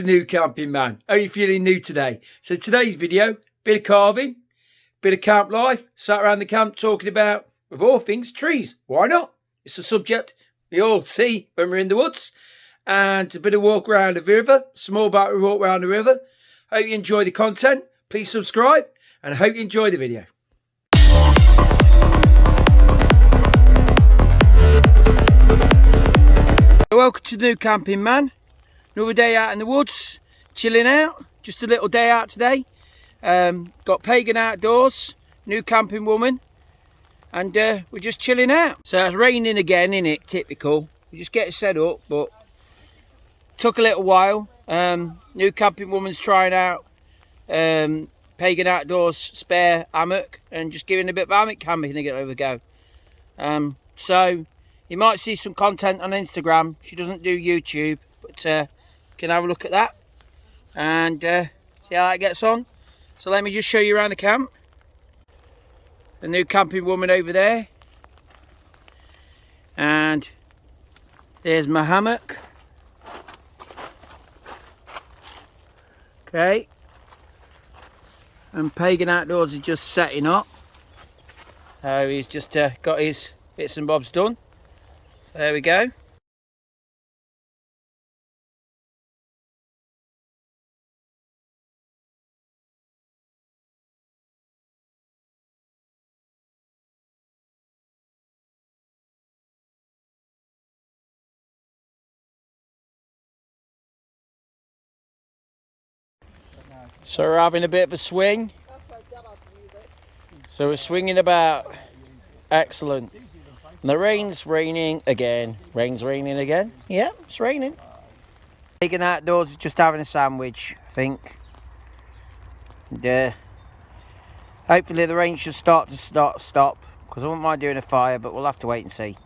New camping man. How are you feeling new today? So today's video, bit of carving, bit of camp life, sat around the camp talking about, of all things, trees. Why not? It's a subject we all see when we're in the woods. And a bit of walk around the river, small boat walk around the river. Hope you enjoy the content. Please subscribe and I hope you enjoy the video. Welcome to New Camping Man. Another day out in the woods, chilling out. Just a little day out today. Got Pagan Outdoors, New Camping Woman, and we're just chilling out. So it's raining again, innit? Typical. We just get it set up, but took a little while. New Camping Woman's trying out Pagan Outdoors spare hammock and just giving a bit of hammock camping to get over go. So you might see some content on Instagram. She doesn't do YouTube, but can have a look at that and see how that gets on. So let me just show you around the camp. The New Camping Woman over there, and there's my hammock. Okay, and Pagan Outdoors is just setting up. So he's just got his bits and bobs done. So there we go. So we're having a bit of a swing. So we're swinging about. Excellent. And the rain's raining again. Rain's raining again. Yeah, it's raining. Taking Outdoors is just having a sandwich, I think. And hopefully the rain should stop because I wouldn't mind doing a fire, but we'll have to wait and see.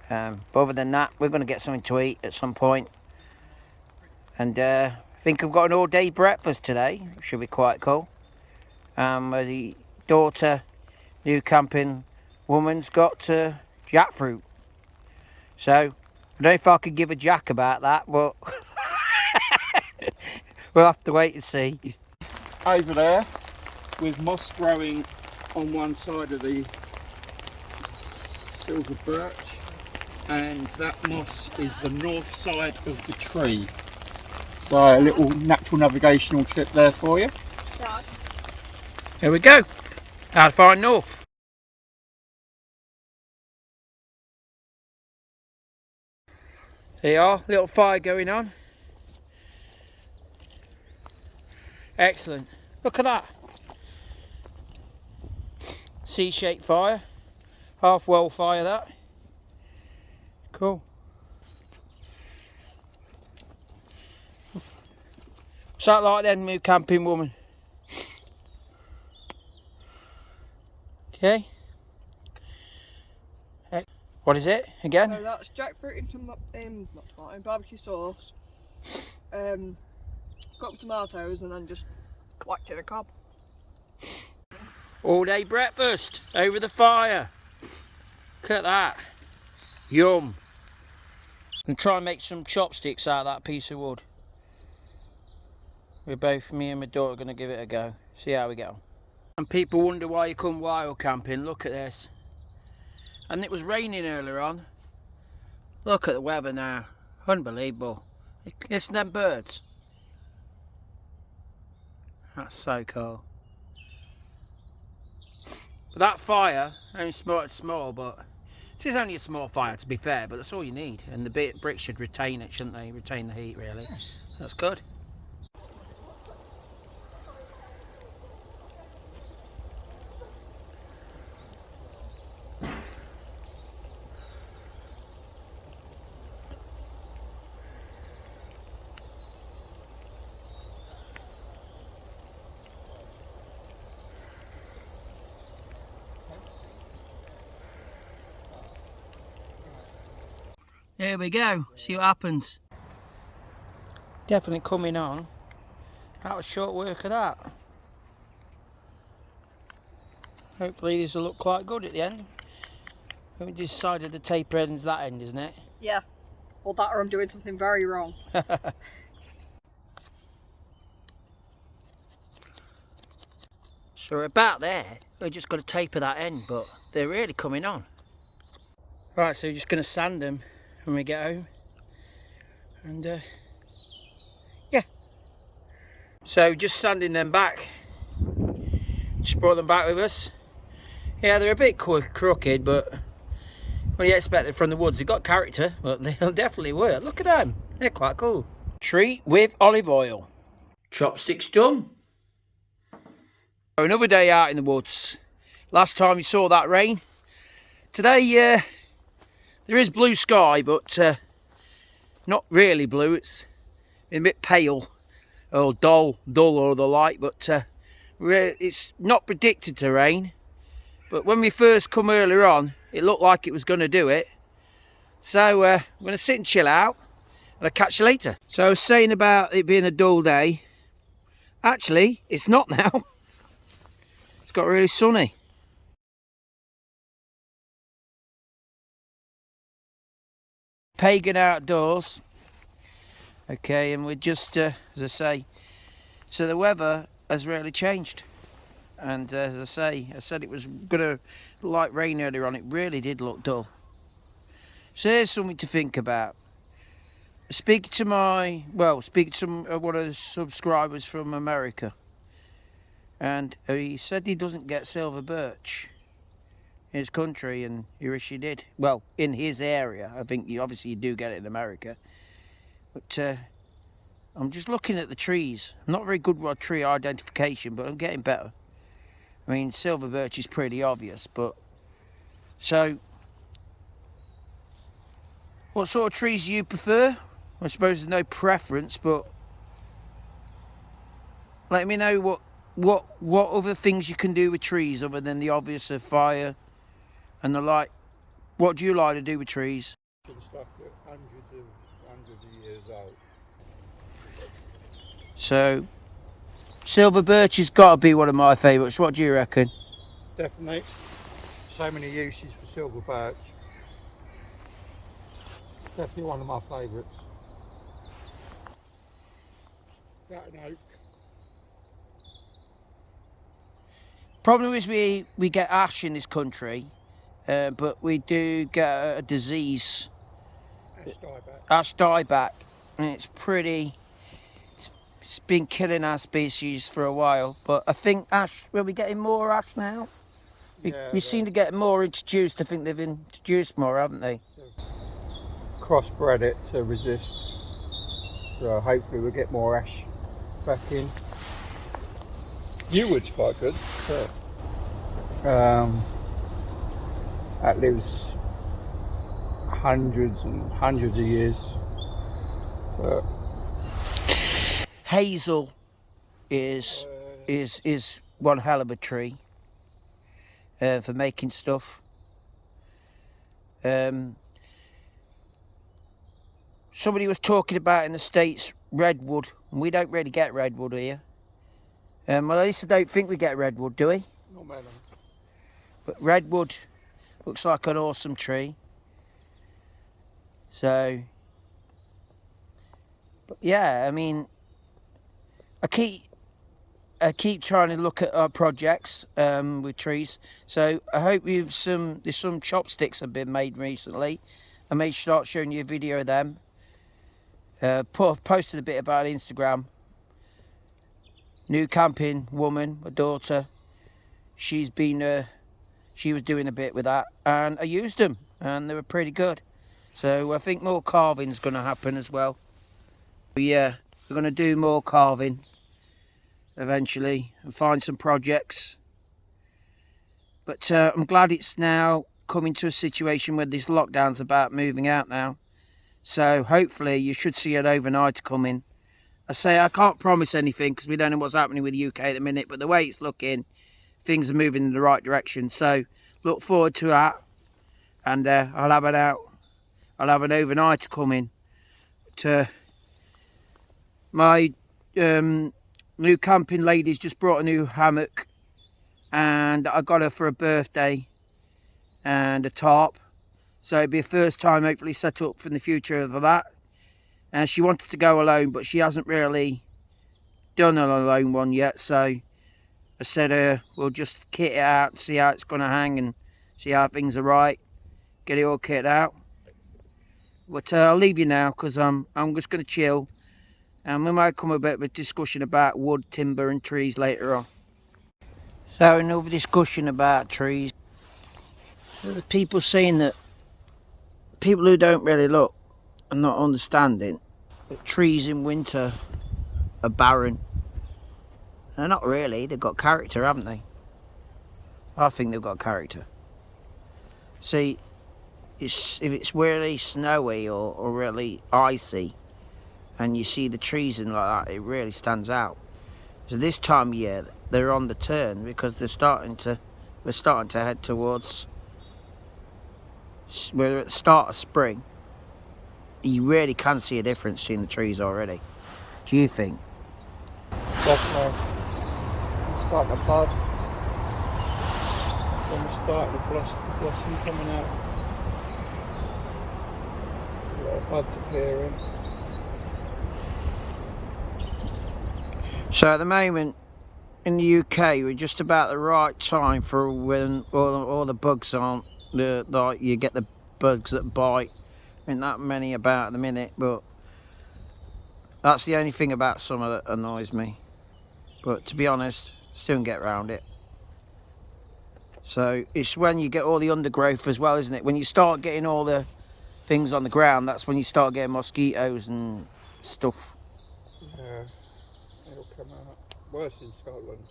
But other than that, we're going to get something to eat at some point. And I think I've got an all-day breakfast today, which should be quite cool. The daughter, New Camping Woman's got jackfruit. So I don't know if I could give a jack about that, but we'll have to wait and see. Over there, with moss growing on one side of the silver birch, and that moss is the north side of the tree. So a little natural navigational trip there for you. Here we go. How to find north. There you are, little fire going on. Excellent. Look at that. C-shaped fire. Half well fire that. Cool. What's that like then, New Camping Woman? Okay. What is it again? So that's jackfruit into not tomato, barbecue sauce. Got tomatoes and then just whacked in a cob. All day breakfast over the fire. Look at that. Yum. And try and make some chopsticks out of that piece of wood. We're both, me and my daughter, going to give it a go. See how we go. And people wonder why you come wild camping. Look at this. And it was raining earlier on. Look at the weather now. Unbelievable. Listen to them birds. That's so cool. But that fire, only small, but this is only a small fire to be fair, but that's all you need. And the bricks should retain it, shouldn't they? Retain the heat really. That's good. There we go, see what happens. Definitely coming on. That was short work of that. Hopefully this will look quite good at the end. We decided the taper end's that end, isn't it? Yeah. Well, that or I'm doing something very wrong. So we're about there. We're just got to taper that end, but they're really coming on. Right, so we're just going to sand them when we get home. And yeah. So just sanding them back. Just brought them back with us. Yeah, they're a bit crooked, but well, you expect them from the woods. They've got character, but they'll definitely work. Look at them. They're quite cool. Tree with olive oil. Chopsticks done. Another day out in the woods. Last time you saw that rain. Today, there is blue sky, but not really blue. It's a bit pale or dull or the light, but it's not predicted to rain. But when we first come earlier on, it looked like it was going to do it. So I'm going to sit and chill out, and I'll catch you later. So I was saying about it being a dull day. Actually, it's not now. It's got really sunny. Pagan outdoors. Okay, and we're just, as I say, so the weather has really changed. And as I said it was going to look like rain earlier on. It really did look dull. So here's something to think about. Speaking to some one of the subscribers from America, and he said he doesn't get silver birch in his country, and he wish he did. Well, in his area, I think obviously you do get it in America. But I'm just looking at the trees. I'm not very good with tree identification, but I'm getting better. I mean, silver birch is pretty obvious, but so what sort of trees do you prefer? I suppose there's no preference, but let me know what other things you can do with trees other than the obvious of fire and the light. What do you like to do with trees? Stuff that hundreds of years old. So silver birch has got to be one of my favourites. What do you reckon? Definitely. So many uses for silver birch. Definitely one of my favourites. That and oak. Problem is we get ash in this country, but we do get a disease, ash dieback, and it's been killing our species for a while. But I think ash, we'll be getting more ash now. We seem to get more introduced. I think they've introduced more, haven't they? Crossbred it to resist. So hopefully we'll get more ash back in. Yewood's quite good. That lives hundreds and hundreds of years. But hazel is one hell of a tree for making stuff. Somebody was talking about in the States redwood, and we don't really get redwood here. Well, at least I don't think we get redwood, do we? not melon. But redwood looks like an awesome tree. So, but yeah, I mean, I keep trying to look at our projects with trees. So I hope there's some chopsticks have been made recently. I may start showing you a video of them. Posted a bit about Instagram. New camping woman, my daughter, she was doing a bit with that, and I used them, and they were pretty good. So I think more carving's going to happen as well. But yeah, we're going to do more carving eventually and find some projects. But I'm glad it's now coming to a situation where this lockdown's about moving out now. So hopefully you should see an overnight coming. I say I can't promise anything because we don't know what's happening with the UK at the minute, but the way it's looking, things are moving in the right direction. So look forward to that, and I'll have an overnight coming. My new camping lady's just brought a new hammock, and I got her for a birthday, and a tarp. So it'll be a first time hopefully set up for the future of that. And she wanted to go alone, but she hasn't really done an alone one yet. So I said we'll just kit it out, see how it's going to hang and see how things are right. Get it all kitted out. But I'll leave you now because I'm just going to chill. And we might come a bit of a discussion about wood, timber and trees later on. So another discussion about trees. There's people saying that people who don't really look are not understanding that trees in winter are barren. They're not really, they've got character, haven't they? I think they've got character. See, if it's really snowy or really icy and you see the trees and like that, it really stands out. So this time of year they're on the turn because we're starting to head towards, we're at the start of spring. You really can see a difference in the trees already. Do you think? Definitely. It's starting to bud. Then we're starting to blossom coming out. A lot of buds appearing. So at the moment in the UK we're just about the right time for when all the bugs aren't like you get the bugs that bite. Ain't that many about at the minute, but that's the only thing about summer that annoys me. But to be honest, still can get around it. So it's when you get all the undergrowth as well, isn't it? When you start getting all the things on the ground, that's when you start getting mosquitoes and stuff. Yeah, it'll come out. Worse in Scotland.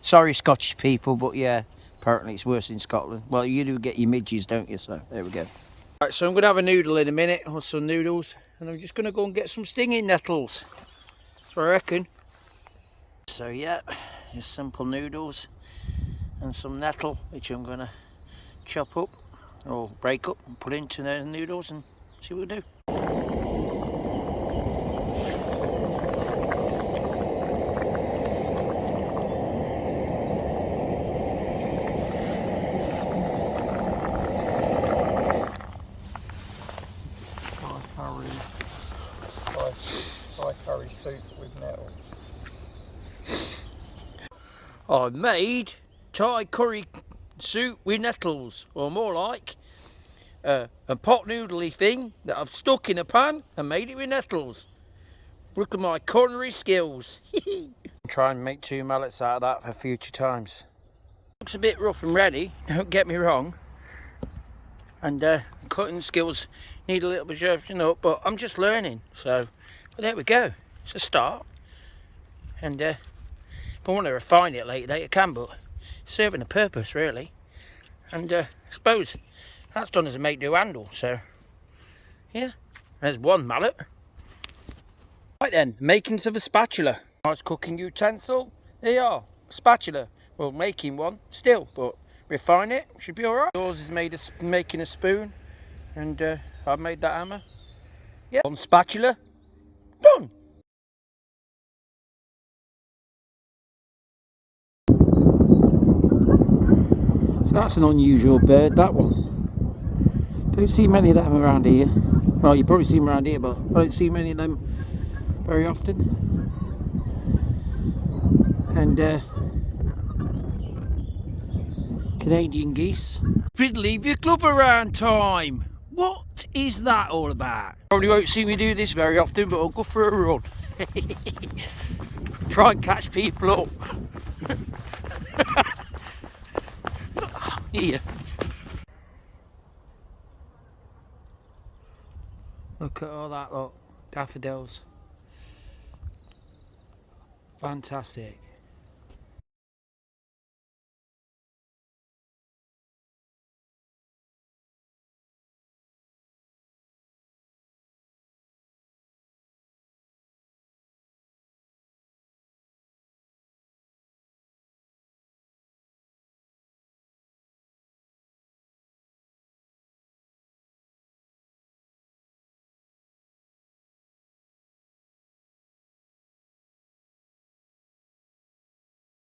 Sorry Scottish people, but yeah, apparently it's worse in Scotland. Well, you do get your midges, don't you? So there we go. Right, so I'm going to have a noodle in a minute, or some noodles, and I'm just going to go and get some stinging nettles. That's what I reckon. So yeah, just simple noodles and some nettle, which I'm going to chop up or break up and put into the noodles and see what we do. Thai curry soup with nettles. I've made Thai curry soup with nettles, or more like a pot noodly thing that I've stuck in a pan and made it with nettles. Look at my culinary skills. Try and make 2 mallets out of that for future times. Looks a bit rough and ready, don't get me wrong. And cutting skills need a little bit of sharpening up, but I'm just learning. So well, there we go. It's a start. And if I want to refine it later, I can, but it's serving a purpose really. And I suppose that's done as a make-do handle. So yeah, there's one mallet. Right then, makings of a spatula. Nice cooking utensil. There you are, a spatula. Well, making one still, but refine it, should be alright. Yours is made of making a spoon, and I've made that hammer. Yeah, one spatula, done. So that's an unusual bird, that one. Don't see many of them around here. Well, you probably see them around here, but I don't see many of them very often. And Canadian geese. Leave your glove around time. What is that all about? Probably won't see me do this very often, but I'll go for a run. Try and catch people up. Here. Look at all that, look. Daffodils. Fantastic.